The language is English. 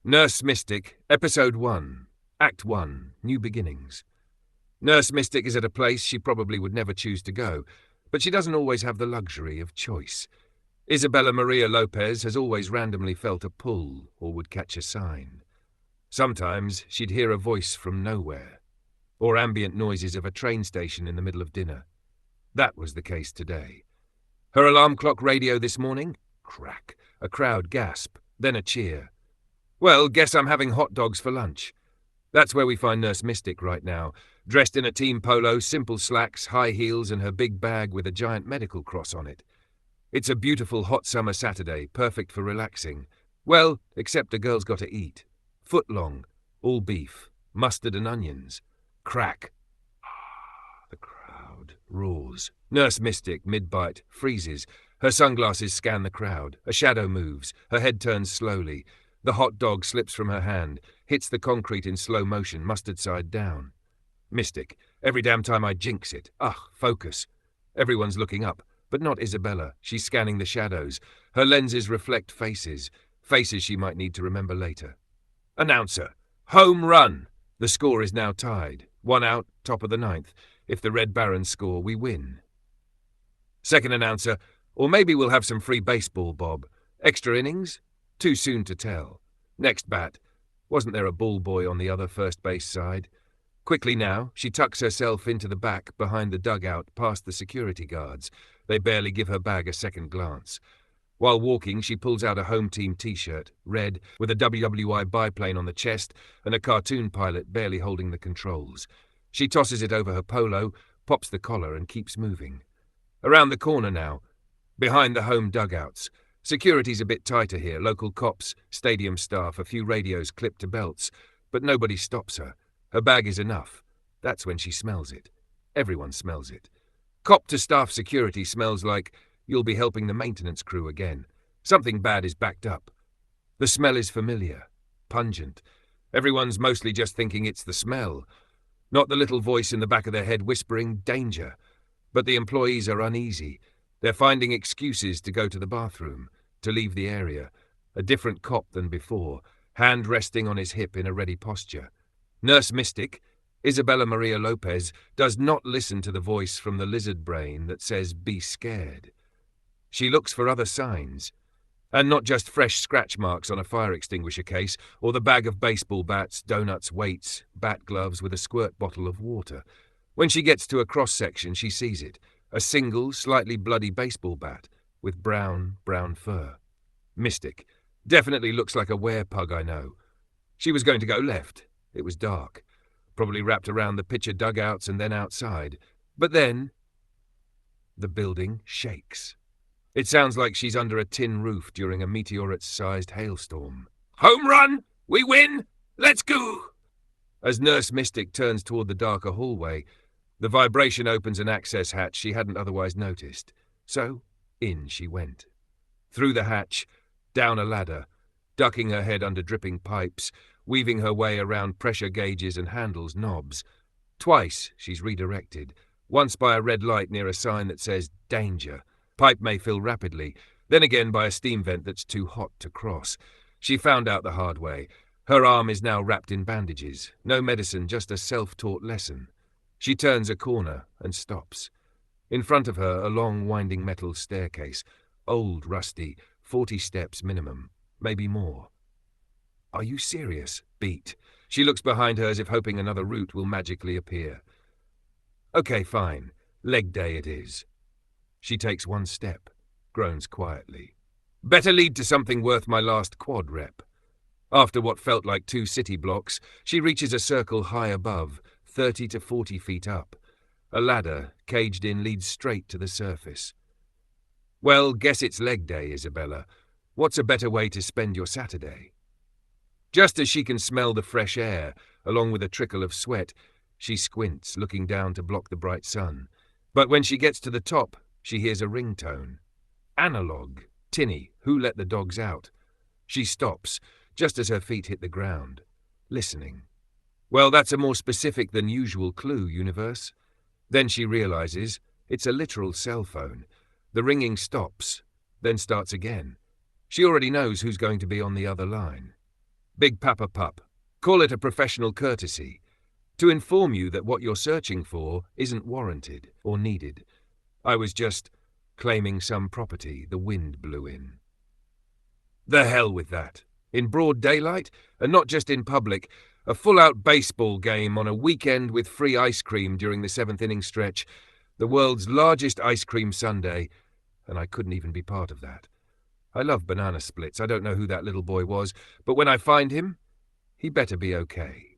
Nurse Mystic, Episode 1, Act 1, New Beginnings. Nurse Mystic is at a place she probably would never choose to go, but she doesn't always have the luxury of choice. Isabella Maria Lopez has always randomly felt a pull or would catch a sign. Sometimes she'd hear a voice from nowhere, or ambient noises of a train station in the middle of dinner. That was the case today. Her alarm clock radio this morning? Crack. A crowd gasp, then a cheer. Well, guess I'm having hot dogs for lunch. That's where we find Nurse Mystic right now, dressed in a team polo, simple slacks, high heels, and her big bag with a giant medical cross on it. It's a beautiful hot summer Saturday, perfect for relaxing. Well, except the girl's got to eat. Foot long, all beef, mustard and onions. Crack. The crowd roars. Nurse Mystic, mid-bite, freezes. Her sunglasses scan the crowd. A shadow moves. Her head turns slowly. The hot dog slips from her hand, hits the concrete in slow motion, mustard side down. Mystic. Every damn time I jinx it. Focus. Everyone's looking up, but not Isabella. She's scanning the shadows. Her lenses reflect faces. Faces she might need to remember later. Announcer. Home run! The score is now tied. 1 out, top of the 9th. If the Red Barons score, we win. Second announcer. Or maybe we'll have some free baseball, Bob. Extra innings? Too soon to tell. Next bat. Wasn't there a ball boy on the other first base side? Quickly now, she tucks herself into the back behind the dugout past the security guards. They barely give her bag a second glance. While walking, she pulls out a home team t-shirt, red, with a WWI biplane on the chest and a cartoon pilot barely holding the controls. She tosses it over her polo, pops the collar and keeps moving. Around the corner now, behind the home dugouts. Security's a bit tighter here, local cops, stadium staff, a few radios clipped to belts, but nobody stops her. Her bag is enough. That's when she smells it. Everyone smells it. Cop to staff security smells like you'll be helping the maintenance crew again. Something bad is backed up. The smell is familiar, pungent. Everyone's mostly just thinking it's the smell, not the little voice in the back of their head whispering danger. But the employees are uneasy. They're finding excuses to go to the bathroom, to leave the area. A different cop than before, hand resting on his hip in a ready posture. Nurse Mystic, Isabella Maria Lopez, does not listen to the voice from the lizard brain that says, be scared. She looks for other signs, and not just fresh scratch marks on a fire extinguisher case or the bag of baseball bats, donuts, weights, bat gloves with a squirt bottle of water. When she gets to a cross-section, she sees it. A single, slightly bloody baseball bat with brown fur. Mystic. Definitely looks like a werepug I know. She was going to go left. It was dark. Probably wrapped around the pitcher dugouts and then outside. But then the building shakes. It sounds like she's under a tin roof during a meteorite-sized hailstorm. Home run! We win! Let's go! As Nurse Mystic turns toward the darker hallway, the vibration opens an access hatch she hadn't otherwise noticed. So, in she went. Through the hatch, down a ladder, ducking her head under dripping pipes, weaving her way around pressure gauges and handles knobs. Twice she's redirected, once by a red light near a sign that says, danger. Pipe may fill rapidly, then again by a steam vent that's too hot to cross. She found out the hard way. Her arm is now wrapped in bandages. No medicine, just a self-taught lesson. She turns a corner and stops. In front of her, a long, winding metal staircase. Old, rusty, 40 steps minimum, maybe more. Are you serious? Beat. She looks behind her as if hoping another route will magically appear. Okay, fine. Leg day it is. She takes one step, groans quietly. Better lead to something worth my last quad rep. After what felt like 2 city blocks, she reaches a circle high above, 30 to 40 feet up. A ladder, caged in, leads straight to the surface. Well, guess it's leg day, Isabella. What's a better way to spend your Saturday? Just as she can smell the fresh air, along with a trickle of sweat, she squints, looking down to block the bright sun. But when she gets to the top, she hears a ringtone. Analog. Tinny, who let the dogs out? She stops, just as her feet hit the ground, listening. Well, that's a more specific than usual clue, universe. Then she realizes it's a literal cell phone. The ringing stops, then starts again. She already knows who's going to be on the other line. Big Papa Pup. Call it a professional courtesy. To inform you that what you're searching for isn't warranted or needed. I was just claiming some property the wind blew in. The hell with that. In broad daylight, and not just in public, a full-out baseball game on a weekend with free ice cream during the seventh inning stretch, the world's largest ice cream sundae, and I couldn't even be part of that. I love banana splits. I don't know who that little boy was, but when I find him, he better be okay.